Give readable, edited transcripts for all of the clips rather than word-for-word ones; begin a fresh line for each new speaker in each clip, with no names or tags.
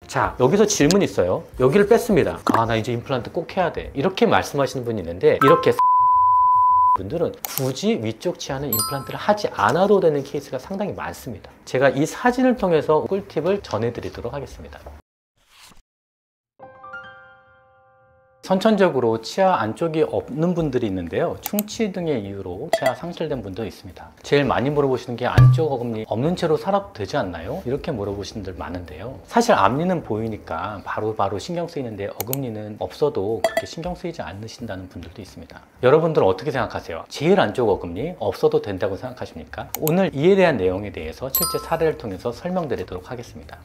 자, 여기서 질문이 있어요. 여기를 뺐습니다. 아, 나 이제 임플란트 꼭 해야 돼. 이렇게 말씀하시는 분이 있는데, 이렇게 분들은 굳이 위쪽 치아는 임플란트를 하지 않아도 되는 케이스가 상당히 많습니다. 제가 이 사진을 통해서 꿀팁을 전해드리도록 하겠습니다. 선천적으로 치아 안쪽이 없는 분들이 있는데요. 충치 등의 이유로 치아 상실된 분도 있습니다. 제일 많이 물어보시는 게 안쪽 어금니 없는 채로 살아도 되지 않나요? 이렇게 물어보시는 분들 많은데요. 사실 앞니는 보이니까 바로 신경 쓰이는데 어금니는 없어도 그렇게 신경 쓰이지 않으신다는 분들도 있습니다. 여러분들은 어떻게 생각하세요? 제일 안쪽 어금니 없어도 된다고 생각하십니까? 오늘 이에 대한 내용에 대해서 실제 사례를 통해서 설명드리도록 하겠습니다.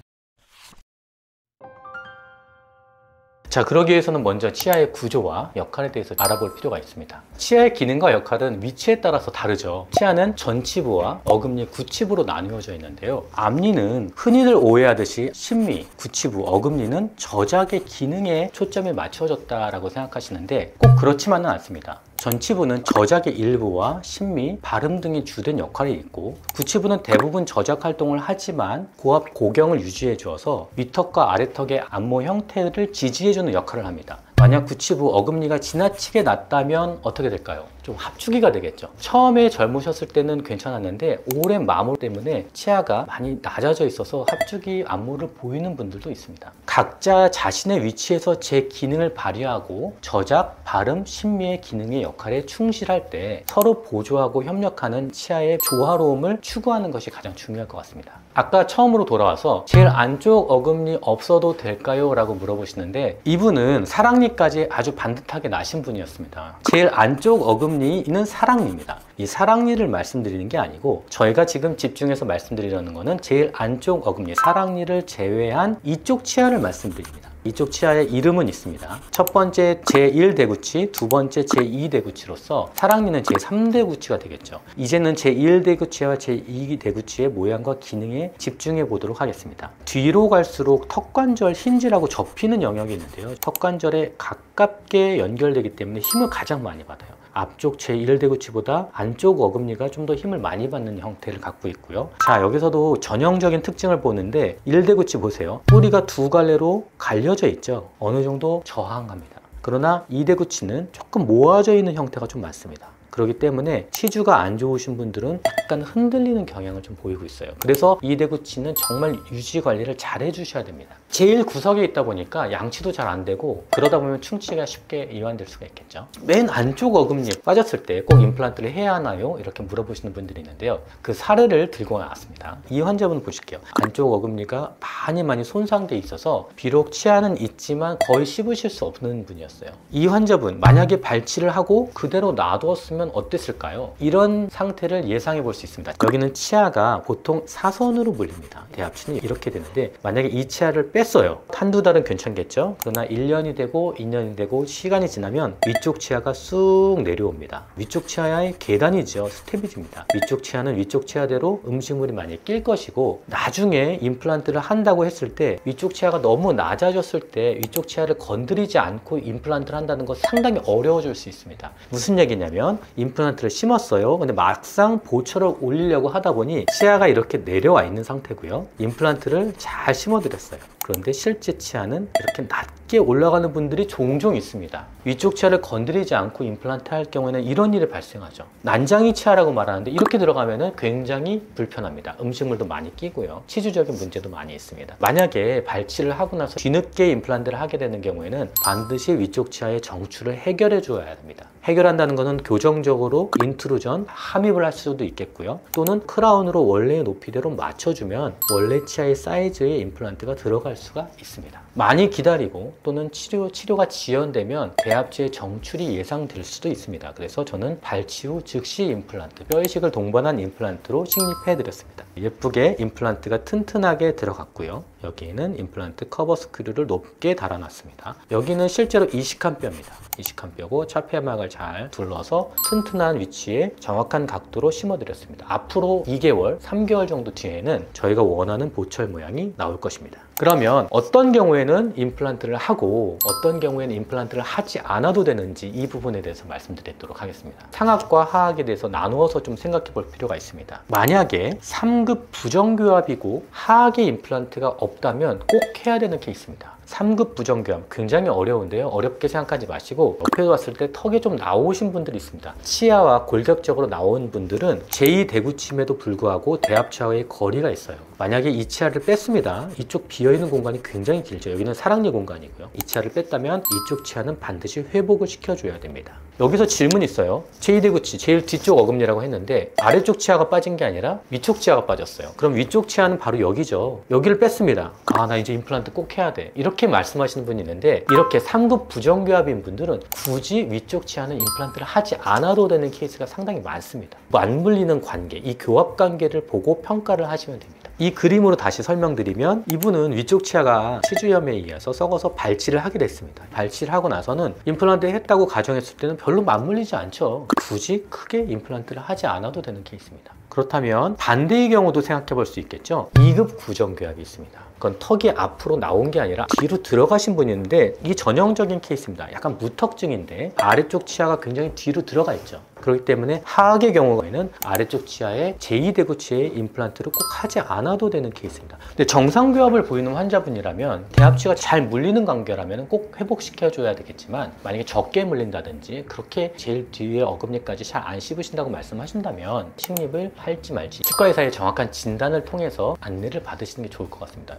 자, 그러기 위해서는 먼저 치아의 구조와 역할에 대해서 알아볼 필요가 있습니다. 치아의 기능과 역할은 위치에 따라서 다르죠. 치아는 전치부와 어금니, 구치부로 나누어져 있는데요. 앞니는 흔히들 오해하듯이 심미, 구치부, 어금니는 저작의 기능에 초점이 맞춰졌다라고 생각하시는데 꼭 그렇지만은 않습니다. 전치부는 저작의 일부와 심미, 발음 등이 주된 역할이 있고, 구치부는 대부분 저작 활동을 하지만 고압, 고경을 유지해 주어서 위턱과 아래턱의 안모 형태를 지지해주는 역할을 합니다. 만약 구치부, 어금니가 지나치게 낮다면 어떻게 될까요? 좀 합주기가 되겠죠. 처음에 젊으셨을 때는 괜찮았는데 오랜 마모 때문에 치아가 많이 낮아져 있어서 합주기 안모를 보이는 분들도 있습니다. 각자 자신의 위치에서 제 기능을 발휘하고 저작, 발음, 심미의 기능의 역할에 충실할 때 서로 보조하고 협력하는 치아의 조화로움을 추구하는 것이 가장 중요할 것 같습니다. 아까 처음으로 돌아와서 제일 안쪽 어금니 없어도 될까요? 라고 물어보시는데, 이분은 사랑니까지 아주 반듯하게 나신 분이었습니다. 제일 안쪽 어금니는 사랑니입니다. 이 사랑니를 말씀드리는 게 아니고 저희가 지금 집중해서 말씀드리려는 거는 제일 안쪽 어금니, 사랑니를 제외한 이쪽 치아를 말씀드립니다. 이쪽 치아의 이름은 있습니다. 첫 번째 제1대구치, 두 번째 제2대구치로서 사랑니는 제3대구치가 되겠죠. 이제는 제1대구치와 제2대구치의 모양과 기능에 집중해 보도록 하겠습니다. 뒤로 갈수록 턱관절 힌지라고 접히는 영역이 있는데요. 턱관절에 가깝게 연결되기 때문에 힘을 가장 많이 받아요. 앞쪽 제1대구치보다 안쪽 어금니가 좀 더 힘을 많이 받는 형태를 갖고 있고요. 자, 여기서도 전형적인 특징을 보는데 1대구치 보세요. 뿌리가 두 갈래로 갈려져 있죠. 어느 정도 저항합니다. 그러나 2대구치는 조금 모아져 있는 형태가 좀 많습니다. 그렇기 때문에 치주가 안 좋으신 분들은 약간 흔들리는 경향을 좀 보이고 있어요. 그래서 2대구치는 정말 유지 관리를 잘 해주셔야 됩니다. 제일 구석에 있다 보니까 양치도 잘 안 되고, 그러다 보면 충치가 쉽게 이완될 수가 있겠죠. 맨 안쪽 어금니 빠졌을 때 꼭 임플란트를 해야 하나요? 이렇게 물어보시는 분들이 있는데요. 그 사례를 들고 나왔습니다. 이 환자분 보실게요. 안쪽 어금니가 많이 손상돼 있어서 비록 치아는 있지만 거의 씹으실 수 없는 분이었어요. 이 환자분 만약에 발치를 하고 그대로 놔두었으면 어땠을까요? 이런 상태를 예상해 볼 수 있습니다. 여기는 치아가 보통 사선으로 물립니다. 대합치는 이렇게 되는데, 만약에 이 치아를 뺐어요. 한두 달은 괜찮겠죠? 그러나 1년이 되고 2년이 되고 시간이 지나면 위쪽 치아가 쑥 내려옵니다. 위쪽 치아의 계단이죠. 스테비즈입니다. 위쪽 치아는 위쪽 치아대로 음식물이 많이 낄 것이고, 나중에 임플란트를 한다고 했을 때 위쪽 치아가 너무 낮아졌을 때 위쪽 치아를 건드리지 않고 임플란트를 한다는 건 상당히 어려워질 수 있습니다. 무슨 얘기냐면, 임플란트를 심었어요. 근데 막상 보초를 올리려고 하다 보니 치아가 이렇게 내려와 있는 상태고요. 임플란트를 잘 심어드렸어요. 그런데 실제 치아는 이렇게 낮게 올라가는 분들이 종종 있습니다. 위쪽 치아를 건드리지 않고 임플란트 할 경우에는 이런 일이 발생하죠. 난장이 치아라고 말하는데 이렇게 들어가면 굉장히 불편합니다. 음식물도 많이 끼고요. 치주적인 문제도 많이 있습니다. 만약에 발치를 하고 나서 뒤늦게 임플란트를 하게 되는 경우에는 반드시 위쪽 치아의 정출을 해결해 줘야 됩니다. 해결한다는 것은 교정적으로 인트루전, 함입을 할 수도 있겠고요. 또는 크라운으로 원래의 높이대로 맞춰주면 원래 치아의 사이즈의 임플란트가 들어갈 수가 있습니다. 많이 기다리고 또는 치료가 지연되면 대합치의 정출이 예상될 수도 있습니다. 그래서 저는 발치 후 즉시 임플란트, 뼈 이식을 동반한 임플란트로 식립해 드렸습니다. 예쁘게 임플란트가 튼튼하게 들어갔고요. 여기에는 임플란트 커버 스크류를 높게 달아놨습니다. 여기는 실제로 이식한 뼈입니다. 이식한 뼈고 차폐막을 잘 둘러서 튼튼한 위치에 정확한 각도로 심어드렸습니다. 앞으로 2개월, 3개월 정도 뒤에는 저희가 원하는 보철 모양이 나올 것입니다. 그러면 어떤 경우에는 임플란트를 하고 어떤 경우에는 임플란트를 하지 않아도 되는지 이 부분에 대해서 말씀드리도록 하겠습니다. 상악과 하악에 대해서 나누어서 좀 생각해 볼 필요가 있습니다. 만약에 3급 부정교합이고 하악의 임플란트가 없다면 꼭 해야 되는 케이스입니다. 3급 부정교합 굉장히 어려운데요. 어렵게 생각하지 마시고 옆에 봤을 때 턱이 좀 나오신 분들이 있습니다. 치아와 골격적으로 나온 분들은 제2대구침에도 불구하고 대합치아와의 거리가 있어요. 만약에 이 치아를 뺐습니다. 이쪽 비어있는 공간이 굉장히 길죠. 여기는 사랑니 공간이고요. 이 치아를 뺐다면 이쪽 치아는 반드시 회복을 시켜줘야 됩니다. 여기서 질문이 있어요. 제2대구치, 제일 뒤쪽 어금니라고 했는데 아래쪽 치아가 빠진 게 아니라 위쪽 치아가 빠졌어요. 그럼 위쪽 치아는 바로 여기죠. 여기를 뺐습니다. 아, 나 이제 임플란트 꼭 해야 돼. 이렇게 말씀하시는 분이 있는데 이렇게 3급 부정교합인 분들은 굳이 위쪽 치아는 임플란트를 하지 않아도 되는 케이스가 상당히 많습니다. 맞물리는 관계, 이 교합 관계를 보고 평가를 하시면 됩니다. 이 그림으로 다시 설명드리면 이분은 위쪽 치아가 치주염에 의해서 썩어서 발치를 하게 됐습니다. 발치를 하고 나서는 임플란트 했다고 가정했을 때는 별로 맞물리지 않죠. 굳이 크게 임플란트를 하지 않아도 되는 케이스입니다. 그렇다면 반대의 경우도 생각해 볼 수 있겠죠. 2급 구정교합이 있습니다. 그건 턱이 앞으로 나온 게 아니라 뒤로 들어가신 분이 있는데 이 전형적인 케이스입니다. 약간 무턱증인데 아래쪽 치아가 굉장히 뒤로 들어가 있죠. 그렇기 때문에 하악의 경우에는 아래쪽 치아에 제2대구치의 임플란트를 꼭 하지 않아도 되는 케이스입니다. 근데 정상교합을 보이는 환자분이라면 대합치가 잘 물리는 관계라면 꼭 회복시켜줘야 되겠지만 만약에 적게 물린다든지 그렇게 제일 뒤에 어금니까지 잘 안 씹으신다고 말씀하신다면 식립을 할지 말지 치과 의사의 정확한 진단을 통해서 안내를 받으시는 게 좋을 것 같습니다.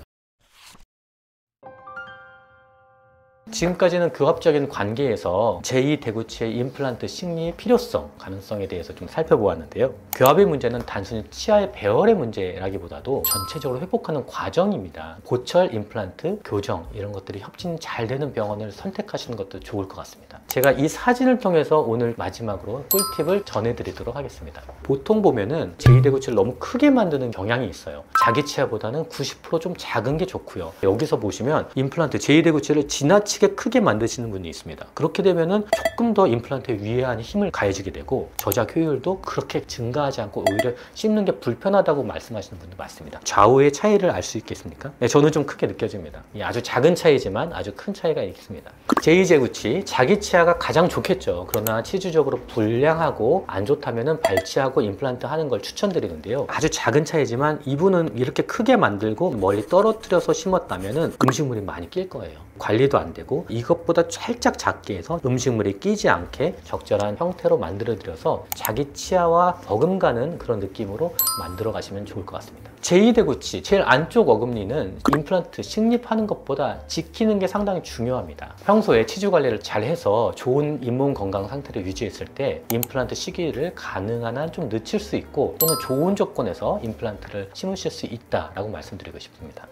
지금까지는 교합적인 관계에서 제2대구치의 임플란트 식리 필요성, 가능성에 대해서 좀 살펴보았는데요. 교합의 문제는 단순히 치아의 배열의 문제라기보다도 전체적으로 회복하는 과정입니다. 고철, 임플란트, 교정 이런 것들이 협진이 잘 되는 병원을 선택하시는 것도 좋을 것 같습니다. 제가 이 사진을 통해서 오늘 마지막으로 꿀팁을 전해드리도록 하겠습니다. 보통 보면은 제2대구치를 너무 크게 만드는 경향이 있어요. 자기 치아보다는 90% 좀 작은 게 좋고요. 여기서 보시면 임플란트 제2대구치를 지나치게 크게 만드시는 분이 있습니다. 그렇게 되면은 조금 더 임플란트의 위에 힘을 가해지게 되고 저작 효율도 그렇게 증가하지 않고 오히려 씹는 게 불편하다고 말씀하시는 분도 많습니다. 좌우의 차이를 알 수 있겠습니까? 네, 저는 좀 크게 느껴집니다. 아주 작은 차이지만 아주 큰 차이가 있습니다. 제2대구치, 자기 치아가 가장 좋겠죠. 그러나 치주적으로 불량하고 안 좋다면은 발치하고 임플란트 하는 걸 추천드리는데요. 아주 작은 차이지만 이분은 이렇게 크게 만들고 멀리 떨어뜨려서 심었다면은 음식물이 많이 낄 거예요. 관리도 안 되고 이것보다 살짝 작게 해서 음식물이 끼지 않게 적절한 형태로 만들어 드려서 자기 치아와 버금가는 그런 느낌으로 만들어 가시면 좋을 것 같습니다. 제2대구치, 제일 안쪽 어금니는 임플란트 식립하는 것보다 지키는 게 상당히 중요합니다. 평소에 치주 관리를 잘 해서 좋은 잇몸 건강 상태를 유지했을 때 임플란트 시기를 가능한 한 좀 늦출 수 있고 또는 좋은 조건에서 임플란트를 심으실 수 있다라고 말씀드리고 싶습니다.